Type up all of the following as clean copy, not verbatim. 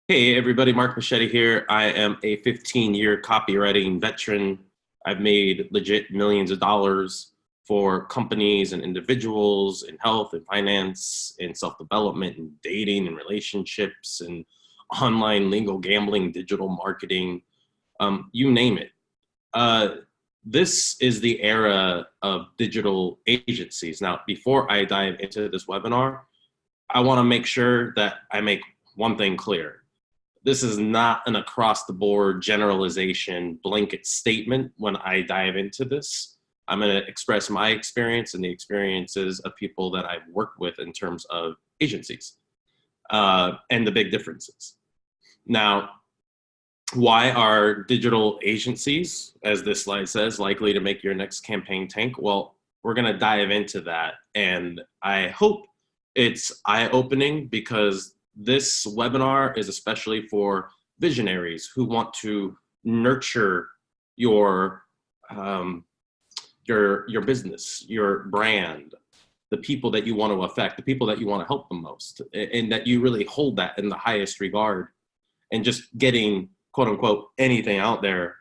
Hey everybody, Mark Machete here. I am a 15-year copywriting veteran. I've made legit millions of dollars for companies and individuals in health and finance and self-development and dating and relationships and online legal gambling, digital marketing, you name it. Uh, this is the era of digital agencies. Now, before I dive into this webinar, I want to make sure that I make one thing clear. This is not an across the board generalization blanket statement when I dive into this. I'm going to express my experience and the experiences of people that I've worked with in terms of agencies and the big differences. Now, why are digital agencies, as this slide says, likely to make your next campaign tank? Well, we're going to dive into that. And I hope it's eye-opening because this webinar is especially for visionaries who want to nurture your business, your brand, the people that you want to affect, the people that you want to help the most, and that you really hold that in the highest regard. And just getting, quote unquote, anything out there,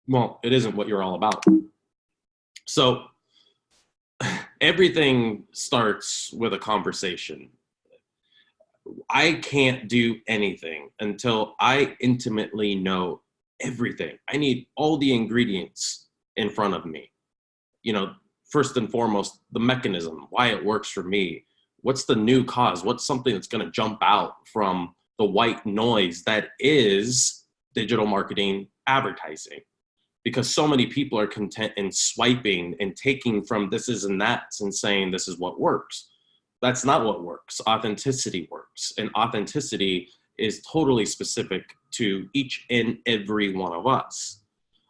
well, it isn't what you're all about. So everything starts with a conversation. I can't do anything until I intimately know everything. I need all the ingredients in front of me. You know, first and foremost, the mechanism, why it works for me. What's the new cause? What's something that's going to jump out from the white noise that is digital marketing advertising? Because so many people are content in swiping and taking from this is and that's and saying this is what works. That's not what works. Authenticity works. And authenticity is totally specific to each and every one of us.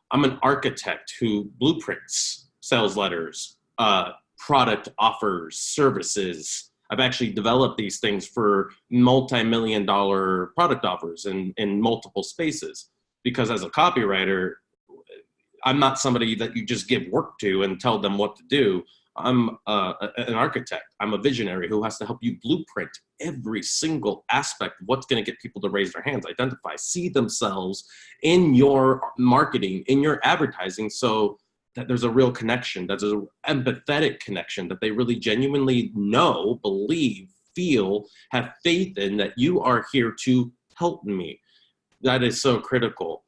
I'm an architect who blueprints sales letters, product offers, services. I've actually developed these things for multi-million-dollar product offers in multiple spaces. Because as a copywriter, I'm not somebody that you just give work to and tell them what to do. I'm an architect. I'm a visionary who has to help you blueprint every single aspect of what's going to get people to raise their hands, identify, see themselves in your marketing, in your advertising, so that there's a real connection, that's an empathetic connection, that they really genuinely know, believe, feel, have faith in that you are here to help me. That is so critical.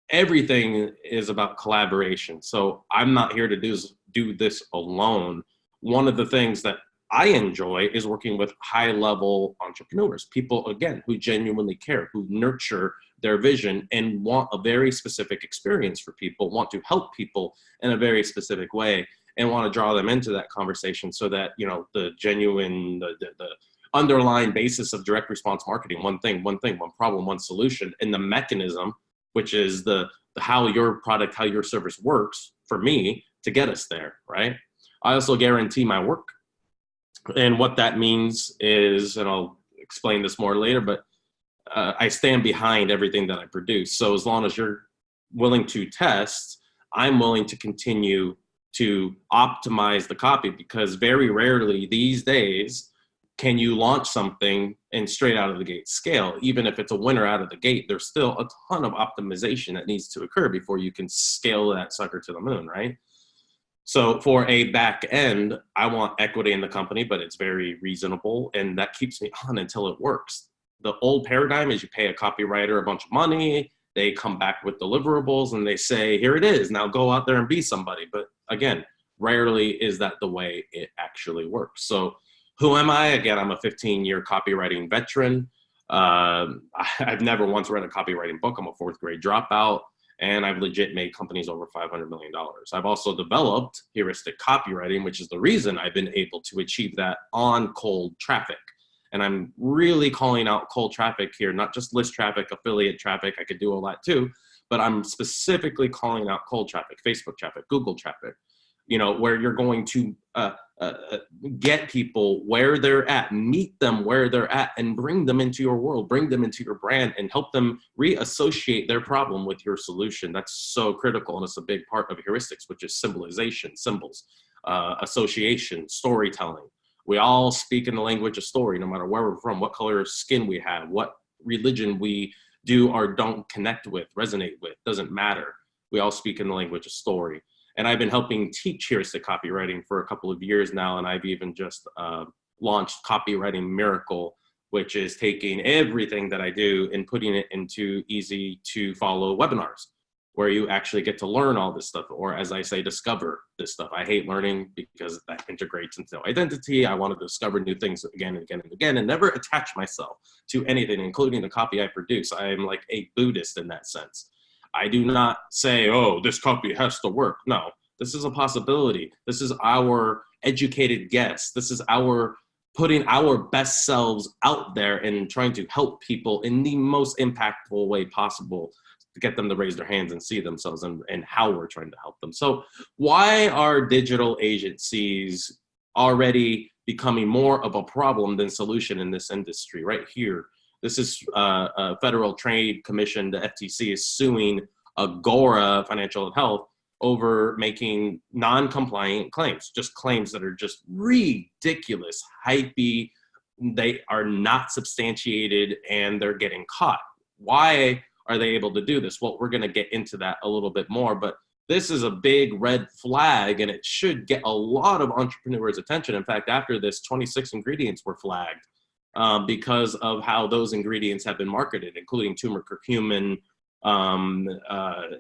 Everything is about collaboration. So I'm not here to do this alone. One of the things that I enjoy is working with high-level entrepreneurs, people, again, who genuinely care, who nurture their vision and want a very specific experience for people, want to help people in a very specific way, and want to draw them into that conversation so that, you know, the genuine, the underlying basis of direct response marketing, one thing, one problem, one solution, and the mechanism, which is the how your product, how your service works for me to get us there, right? I also guarantee my work. And what that means is, and I'll explain this more later, but I stand behind everything that I produce. So as long as you're willing to test, I'm willing to continue to optimize the copy, because very rarely these days can you launch something and straight out of the gate scale. Even if it's a winner out of the gate, there's still a ton of optimization that needs to occur before you can scale that sucker to the moon, right? So for a back end, I want equity in the company, but it's very reasonable, and that keeps me on until it works. The old paradigm is you pay a copywriter a bunch of money, they come back with deliverables, and they say, here it is, now go out there and be somebody. But again, rarely is that the way it actually works. So who am I? Again, I'm a 15-year copywriting veteran. I've never once read a copywriting book. I'm a fourth grade dropout, and I've legit made companies over $500 million. I've also developed heuristic copywriting, which is the reason I've been able to achieve that on cold traffic. And I'm really calling out cold traffic here, not just list traffic, affiliate traffic. I could do all that too, but I'm specifically calling out cold traffic, Facebook traffic, Google traffic, you know, where you're going to get people where they're at, meet them where they're at, and bring them into your world, bring them into your brand, and help them reassociate their problem with your solution. That's so critical, and it's a big part of heuristics, which is symbolization, symbols, association, storytelling. We all speak in the language of story, no matter where we're from, what color of skin we have, what religion we do or don't connect with, resonate with, doesn't matter. We all speak in the language of story. And I've been helping teach heuristic copywriting for a couple of years now, and I've even just launched Copywriting Miracle, which is taking everything that I do and putting it into easy to follow webinars where you actually get to learn all this stuff, or as I say, discover this stuff. I hate learning because that integrates into identity. I want to discover new things again and again and again and never attach myself to anything, including the copy I produce. I am like a Buddhist in that sense. I do not say, oh, this copy has to work. No, this is a possibility. This is our educated guess. This is our putting our best selves out there and trying to help people in the most impactful way possible to get them to raise their hands and see themselves and how we're trying to help them. So why are digital agencies already becoming more of a problem than solution in this industry? Right here, this is a Federal Trade Commission. The FTC is suing Agora Financial and Health over making non-compliant claims, just claims that are just ridiculous, hypey, they are not substantiated, and they're getting caught. Why are they able to do this? Well, we're gonna get into that a little bit more, but this is a big red flag, and it should get a lot of entrepreneurs' attention. In fact, after this, 26 ingredients were flagged because of how those ingredients have been marketed, including turmeric curcumin,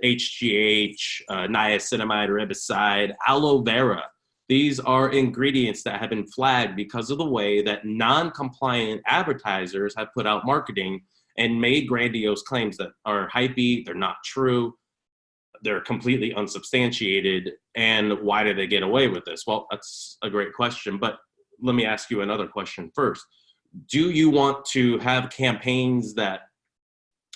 HGH, niacinamide, riboside, aloe vera. These are ingredients that have been flagged because of the way that non-compliant advertisers have put out marketing and made grandiose claims that are hypey, they're not true, they're completely unsubstantiated. And why did they get away with this? Well, that's a great question, but let me ask you another question first. Do you want to have campaigns that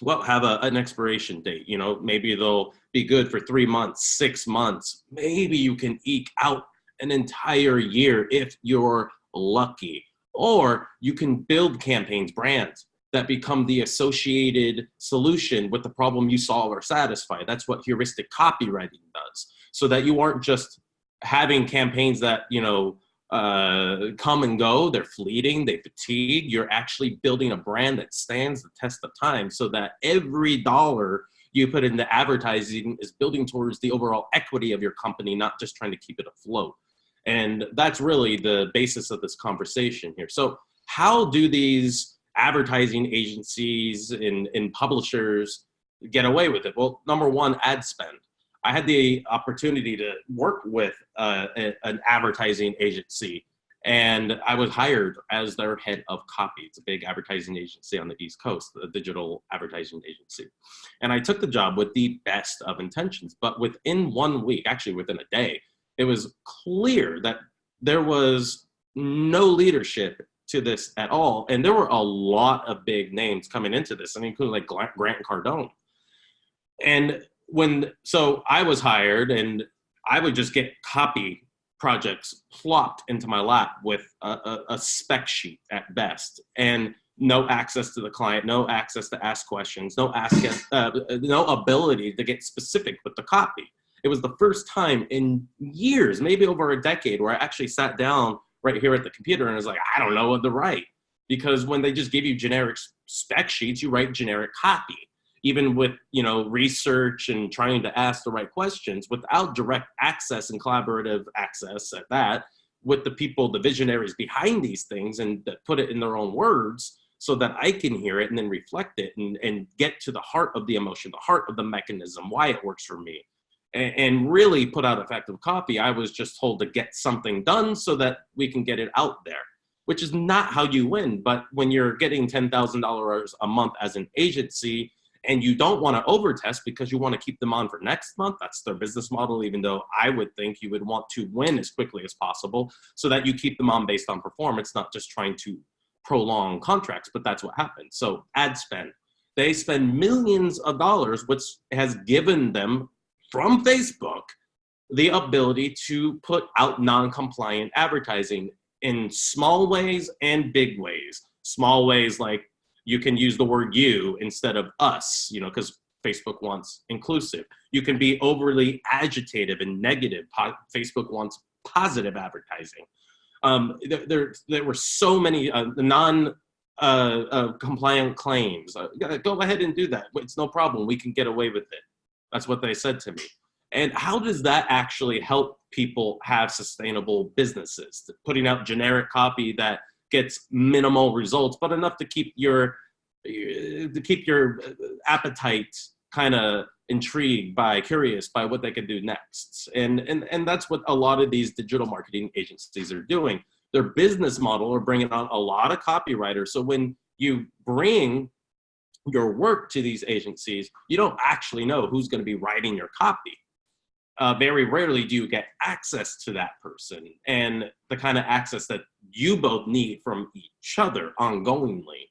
have an expiration date? You know, maybe they'll be good for 3 months, 6 months. Maybe you can eke out an entire year if you're lucky. Or you can build campaigns, brands that become the associated solution with the problem you solve or satisfy. That's what heuristic copywriting does. So that you aren't just having campaigns that, you know, come and go, they're fleeting, they fatigue. You're actually building a brand that stands the test of time, so that every dollar you put into advertising is building towards the overall equity of your company, not just trying to keep it afloat. And that's really the basis of this conversation here. So how do these advertising agencies and publishers get away with it? Well, number one, ad spend. I had the opportunity to work with an advertising agency, and I was hired as their head of copy. It's a big advertising agency on the East Coast, a digital advertising agency. And I took the job with the best of intentions, but within 1 week, actually within a day, it was clear that there was no leadership to this at all. And there were a lot of big names coming into this, I mean, including like Grant Cardone. And so I was hired, and I would just get copy projects plopped into my lap with a spec sheet at best, and no access to the client, no access to ask questions, no ability to get specific with the copy. It was the first time in years, maybe over a decade, where I actually sat down right here at the computer and was like, I don't know what to write. Because when they just give you generic spec sheets, you write generic copy. Even with, you know, research and trying to ask the right questions without direct access and collaborative access at that with the people, the visionaries behind these things, and that put it in their own words so that I can hear it and then reflect it and get to the heart of the emotion, the heart of the mechanism, why it works for me, and really put out effective copy. I was just told to get something done so that we can get it out there, which is not how you win. But when you're getting $10,000 a month as an agency, and you don't want to overtest because you want to keep them on for next month, that's their business model, even though I would think you would want to win as quickly as possible so that you keep them on based on performance, not just trying to prolong contracts, but that's what happens. So ad spend. They spend millions of dollars, which has given them, from Facebook, the ability to put out non-compliant advertising in small ways and big ways. Small ways like, you can use the word you instead of us, you know, because Facebook wants inclusive. You can be overly agitative and negative. Facebook wants positive advertising. There were so many non-compliant claims. Go ahead and do that. It's no problem. We can get away with it. That's what they said to me. And how does that actually help people have sustainable businesses? Putting out generic copy that gets minimal results, but enough to keep your appetite kind of intrigued curious by what they can do next. And that's what a lot of these digital marketing agencies are doing. Their business model are bringing on a lot of copywriters. So when you bring your work to these agencies, you don't actually know who's going to be writing your copy. Very rarely do you get access to that person and the kind of access that you both need from each other ongoingly.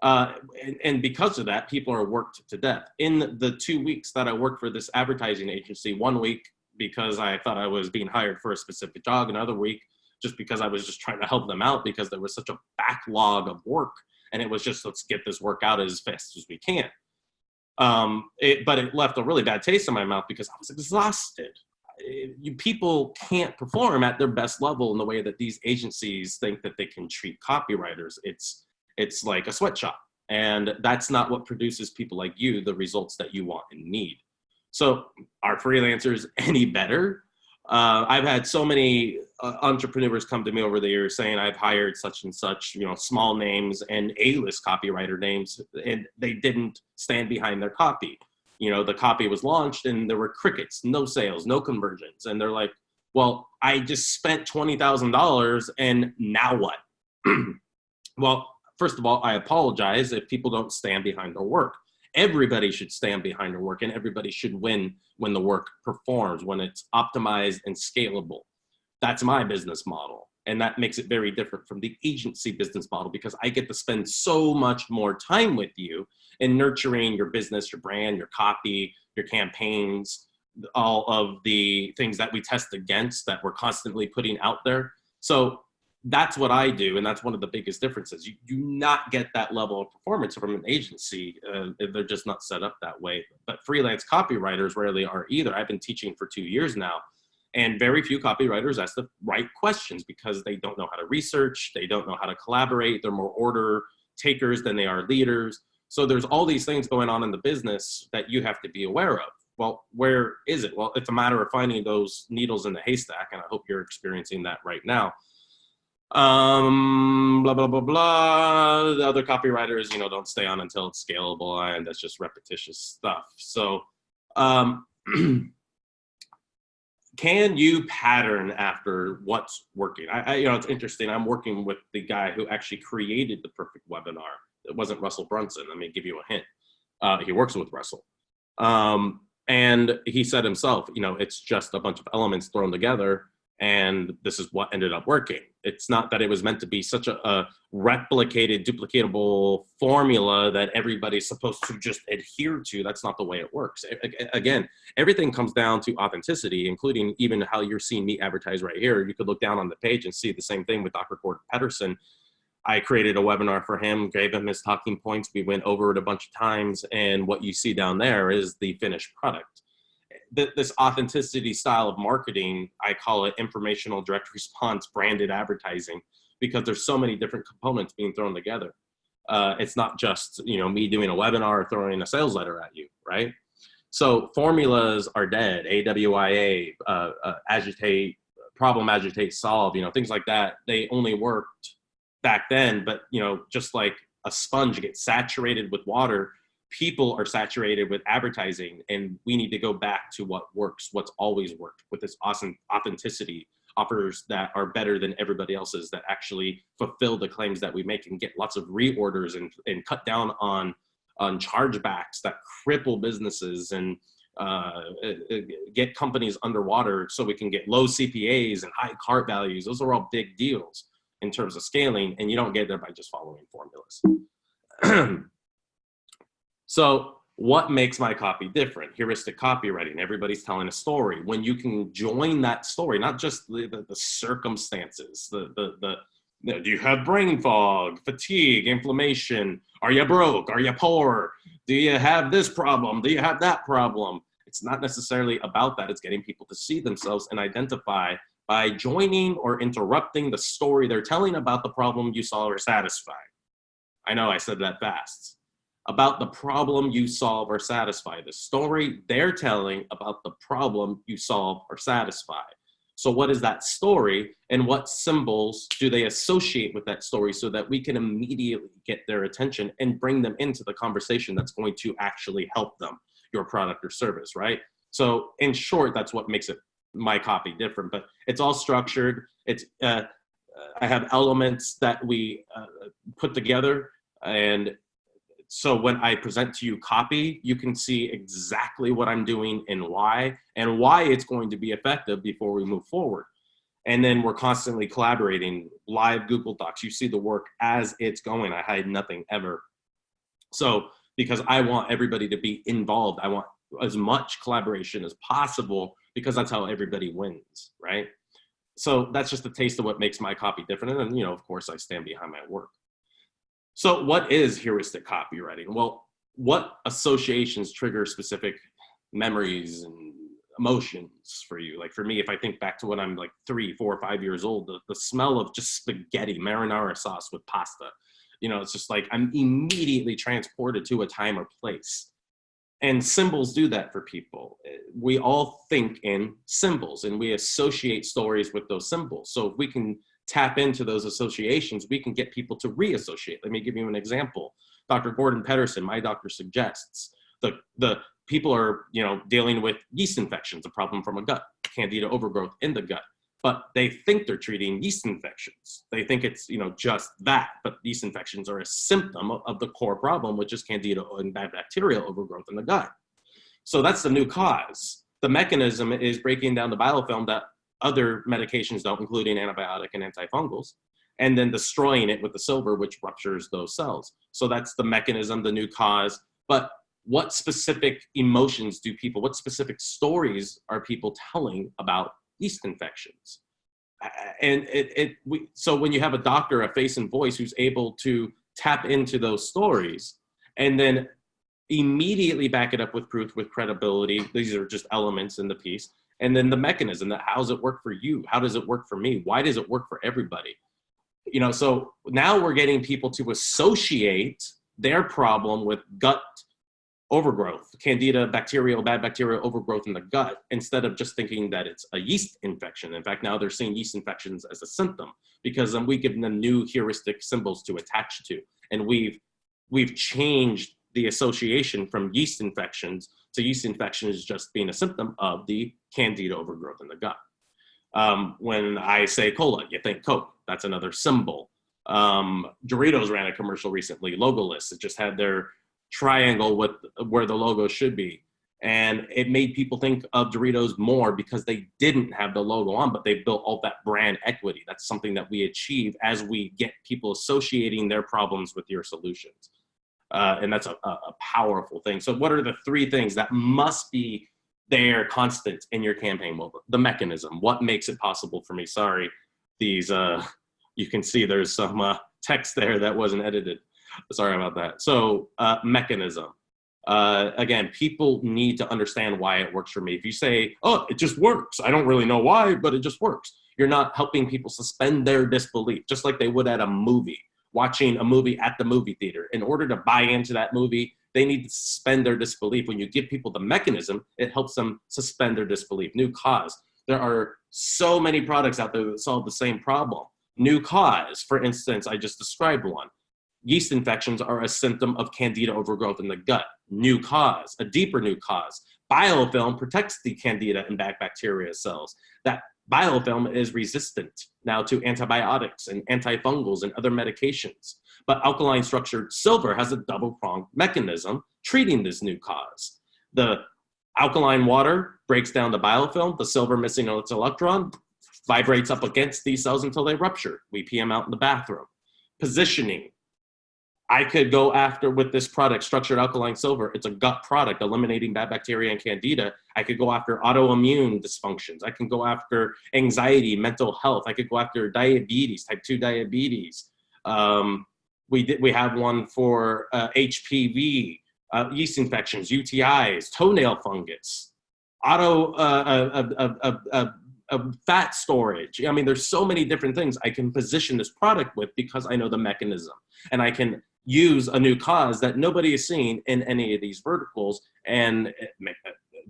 And because of that, people are worked to death. In the 2 weeks that I worked for this advertising agency, 1 week because I thought I was being hired for a specific job, another week just because I was just trying to help them out because there was such a backlog of work. And it was just, let's get this work out as fast as we can. But it left a really bad taste in my mouth because I was exhausted. People can't perform at their best level in the way that these agencies think that they can treat copywriters. It's like a sweatshop, and that's not what produces people like you the results that you want and need. So are freelancers any better? I've had so many entrepreneurs come to me over the years saying I've hired such and such, small names and A-list copywriter names, and they didn't stand behind their copy. The copy was launched and there were crickets, no sales, no conversions. And they're like, well, I just spent $20,000 and now what? Well, first of all, I apologize if people don't stand behind their work. Everybody should stand behind their work, and everybody should win when the work performs, when it's optimized and scalable. That's my business model. And that makes it very different from the agency business model because I get to spend so much more time with you in nurturing your business, your brand, your copy, your campaigns, all of the things that we test against that we're constantly putting out there. So that's what I do, and that's one of the biggest differences. You do not get that level of performance from an agency. They're just not set up that way. But freelance copywriters rarely are either. I've been teaching for 2 years now, and very few copywriters ask the right questions because they don't know how to research, they don't know how to collaborate, they're more order takers than they are leaders. So there's all these things going on in the business that you have to be aware of. Well, where is it? Well, it's a matter of finding those needles in the haystack, and I hope you're experiencing that right now. Blah, blah, blah, blah. The other copywriters, don't stay on until it's scalable, and that's just repetitious stuff. So, can you pattern after what's working? It's interesting. I'm working with the guy who actually created the perfect webinar. It wasn't Russell Brunson. Let me give you a hint. He works with Russell. And he said himself, it's just a bunch of elements thrown together, and this is what ended up working. It's not that it was meant to be such a replicated, duplicatable formula that everybody's supposed to just adhere to. That's not the way it works. Again, everything comes down to authenticity, including even how you're seeing me advertise right here. You could look down on the page and see the same thing with Dr. Gordon Pedersen. I created a webinar for him, gave him his talking points. We went over it a bunch of times, and what you see down there is the finished product. This authenticity style of marketing, I call it informational direct response branded advertising, because there's so many different components being thrown together. It's not just me doing a webinar or throwing a sales letter at you, right? So formulas are dead. AWIA, agitate, problem, agitate, solve, things like that. They only worked back then, but just like a sponge gets saturated with water, people are saturated with advertising, and we need to go back to what works, what's always worked, with this awesome authenticity, offers that are better than everybody else's, that actually fulfill the claims that we make and get lots of reorders and cut down on chargebacks that cripple businesses and get companies underwater so we can get low CPAs and high cart values. Those are all big deals in terms of scaling, and you don't get there by just following formulas. So what makes my copy different? Heuristic copywriting. Everybody's telling a story. When you can join that story, not just the circumstances, do you have brain fog, fatigue, inflammation? Are you broke? Are you poor? Do you have this problem? Do you have that problem? It's not necessarily about that. It's getting people to see themselves and identify by joining or interrupting the story they're telling about the problem you solve or satisfy. I know I said that fast. About the problem you solve or satisfy. The story they're telling about the problem you solve or satisfy. So what is that story, and what symbols do they associate with that story so that we can immediately get their attention and bring them into the conversation that's going to actually help them, your product or service, right? So in short, that's what makes it my copy different, but it's all structured. It's I have elements that we put together, and so when I present to you copy, you can see exactly what I'm doing and why it's going to be effective before we move forward. And then we're constantly collaborating, live Google Docs. You see the work as it's going. I hide nothing ever. So because I want everybody to be involved, I want as much collaboration as possible, because that's how everybody wins, right? So that's just a taste of what makes my copy different. And, you know, of course, I stand behind my work. So what is heuristic copywriting? Well, what associations trigger specific memories and emotions for you? Like for me, if I think back to when I'm like 3, 4, 5 years old, the smell of just spaghetti, marinara sauce with pasta, you know, it's just like I'm immediately transported to a time or place. And symbols do that for people. We all think in symbols and we associate stories with those symbols. So if we can tap into those associations, we can get people to reassociate. Let me give you an example. Dr. Gordon Pedersen, my doctor, suggests the people are, you know, dealing with yeast infections, a problem from a gut, candida overgrowth in the gut, but they think they're treating yeast infections. They think it's, you know, just that, but yeast infections are a symptom of the core problem, which is candida and bad bacterial overgrowth in the gut. So that's the new cause. The mechanism is breaking down the biofilm that other medications don't, including antibiotic and antifungals, and then destroying it with the silver, which ruptures those cells. So that's the mechanism, the new cause. But what specific emotions do people, what specific stories are people telling about yeast infections? And so when you have a doctor, a face and voice, who's able to tap into those stories and then immediately back it up with proof, with credibility, these are just elements in the piece. And then the mechanism, that how does it work for you? How does it work for me? Why does it work for everybody? You know, so now we're getting people to associate their problem with gut overgrowth, candida, bacterial, bad bacterial overgrowth in the gut, instead of just thinking that it's a yeast infection. In fact, now they're seeing yeast infections as a symptom, because then we give them new heuristic symbols to attach to. And we've changed the association from yeast infections to yeast infections just being a symptom of the candida overgrowth in the gut. When I say cola, you think Coke. That's another symbol. Doritos ran a commercial recently, logoless. It just had their triangle with where the logo should be. And it made people think of Doritos more because they didn't have the logo on, but they built all that brand equity. That's something that we achieve as we get people associating their problems with your solutions. And that's a powerful thing. So what are the 3 things that must be there constant in your campaign? Well, the mechanism, what makes it possible for me? Sorry, these, you can see there's some text there that wasn't edited. Sorry about that. So mechanism. Again, people need to understand why it works for me. If you say, oh, it just works, I don't really know why, but it just works, you're not helping people suspend their disbelief, just like they would at a movie. Watching a movie at the movie theater. In order to buy into that movie, they need to suspend their disbelief. When you give people the mechanism, it helps them suspend their disbelief. New cause. There are so many products out there that solve the same problem. New cause, for instance, I just described one. Yeast infections are a symptom of candida overgrowth in the gut. New cause, a deeper new cause. Biofilm protects the candida and bad bacteria cells. That biofilm is resistant now to antibiotics and antifungals and other medications. But alkaline structured silver has a double-pronged mechanism treating this new cause. The alkaline water breaks down the biofilm, the silver missing its electron vibrates up against these cells until they rupture. We pee them out in the bathroom. Positioning. I could go after, with this product, structured alkaline silver, it's a gut product, eliminating bad bacteria and candida. I could go after autoimmune dysfunctions. I can go after anxiety, mental health. I could go after diabetes, type 2 diabetes. We have one for HPV, yeast infections, UTIs, toenail fungus, fat storage. I mean, there's so many different things I can position this product with because I know the mechanism, and I can use a new cause that nobody has seen in any of these verticals, and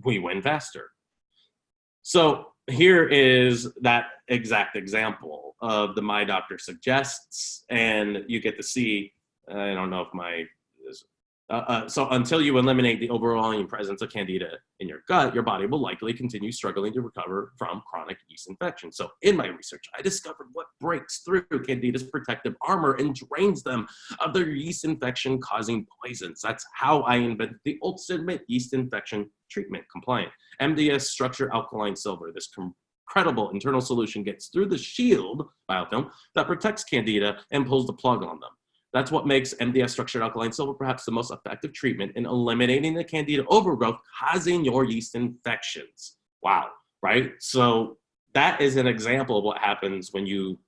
we win faster. So here is that exact example of the My Doctor Suggests, and you get to see, I don't know if my, so until you eliminate the overwhelming presence of Candida in your gut, your body will likely continue struggling to recover from chronic yeast infection. So in my research, I discovered what breaks through Candida's protective armor and drains them of their yeast infection causing poisons. That's how I invented the ultimate yeast infection treatment compliant MDS structure alkaline silver. This incredible internal solution gets through the shield biofilm that protects Candida and pulls the plug on them. That's what makes MDS structured alkaline silver perhaps the most effective treatment in eliminating the Candida overgrowth causing your yeast infections. Wow, right? So that is an example of what happens when you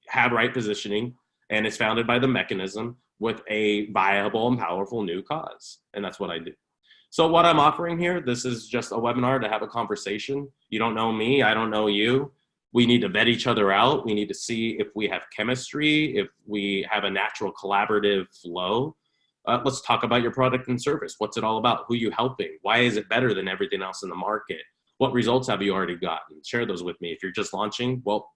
have right positioning and it's founded by the mechanism with a viable and powerful new cause. And that's what I do. So what I'm offering here, this is just a webinar to have a conversation. You don't know me, I don't know you. We need to vet each other out. We need to see if we have chemistry, if we have a natural collaborative flow. Let's talk about your product and service. What's it all about? Who are you helping? Why is it better than everything else in the market? What results have you already gotten? Share those with me. If you're just launching, well,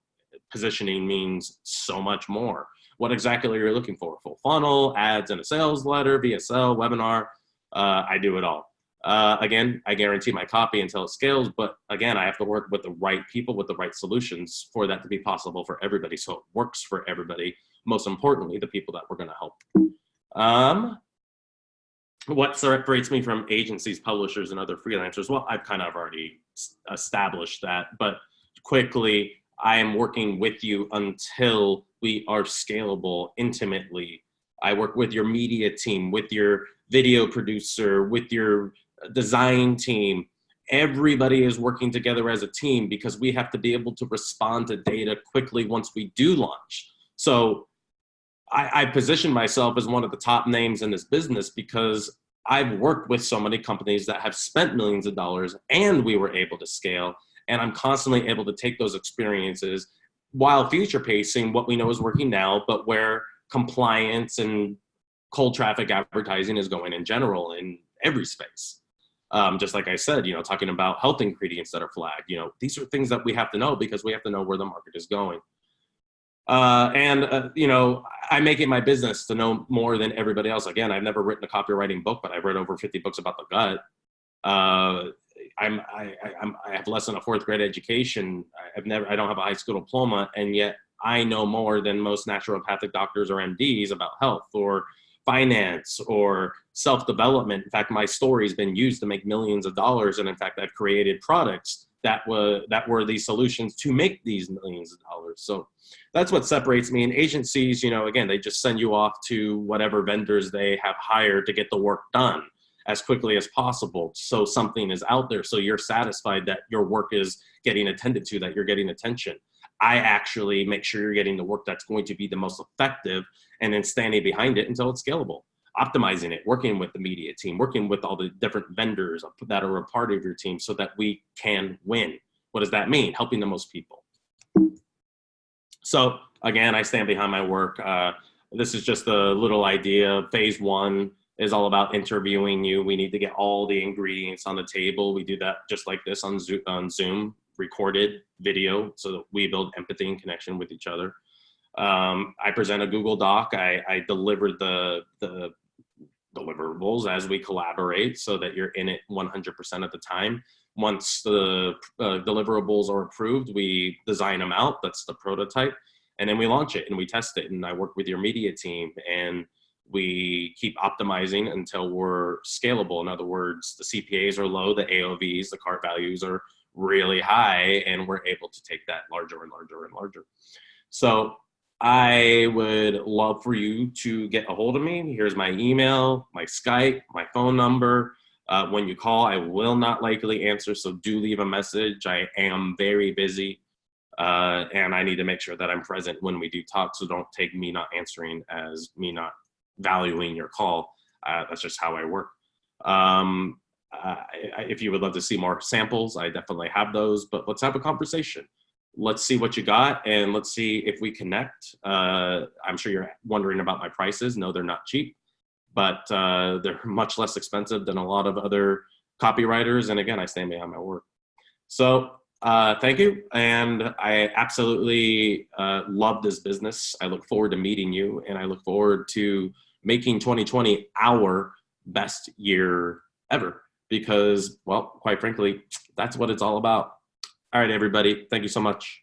positioning means so much more. What exactly are you looking for? Full funnel, ads and a sales letter, VSL, webinar. I do it all. Again, I guarantee my copy until it scales, but again, I have to work with the right people with the right solutions for that to be possible for everybody. So it works for everybody. Most importantly, the people that we're going to help. What separates me from agencies, publishers, and other freelancers? Well, I've kind of already established that, but quickly, I am working with you until we are scalable intimately. I work with your media team, with your video producer, with your design team. Everybody is working together as a team because we have to be able to respond to data quickly once we do launch. So I position myself as one of the top names in this business because I've worked with so many companies that have spent millions of dollars and we were able to scale. And I'm constantly able to take those experiences while future pacing what we know is working now, but where compliance and cold traffic advertising is going in general in every space. Just like I said, talking about health ingredients that are flagged, these are things that we have to know because we have to know where the market is going. I make it my business to know more than everybody else. Again, I've never written a copywriting book, but I've read over 50 books about the gut. I have less than a fourth grade education. I don't have a high school diploma, and yet I know more than most naturopathic doctors or MDs about health or finance or self-development. In fact, my story's been used to make millions of dollars. And in fact, I've created products that were these solutions to make these millions of dollars. So that's what separates me. And agencies, again, they just send you off to whatever vendors they have hired to get the work done as quickly as possible. So something is out there. So you're satisfied that your work is getting attended to, that you're getting attention. I actually make sure you're getting the work that's going to be the most effective and then standing behind it until it's scalable. Optimizing it, working with the media team, working with all the different vendors that are a part of your team so that we can win. What does that mean? Helping the most people. So again, I stand behind my work. This is just a little idea. Phase 1 is all about interviewing you. We need to get all the ingredients on the table. We do that just like this on Zoom, recorded video, so that we build empathy and connection with each other. I present a Google Doc. I deliver the deliverables as we collaborate so that you're in it 100% of the time. Once the deliverables are approved, we design them out. That's the prototype. And then we launch it and we test it. And I work with your media team and we keep optimizing until we're scalable. In other words, the CPAs are low, the AOVs, the cart values are really high, and we're able to take that larger and larger and larger. So I would love for you to get a hold of me. Here's my email, my Skype, my phone number. When you call, I will not likely answer, so do leave a message. I am very busy, and I need to make sure that I'm present when we do talk, so don't take me not answering as me not valuing your call. That's just how I work. If you would love to see more samples, I definitely have those, but let's have a conversation. Let's see what you got, and let's see if we connect. I'm sure you're wondering about my prices. No, they're not cheap, but they're much less expensive than a lot of other copywriters. And again, I stand behind my work. So thank you. And I absolutely love this business. I look forward to meeting you, and I look forward to making 2020 our best year ever, because, well, quite frankly, that's what it's all about. All right, everybody. Thank you so much.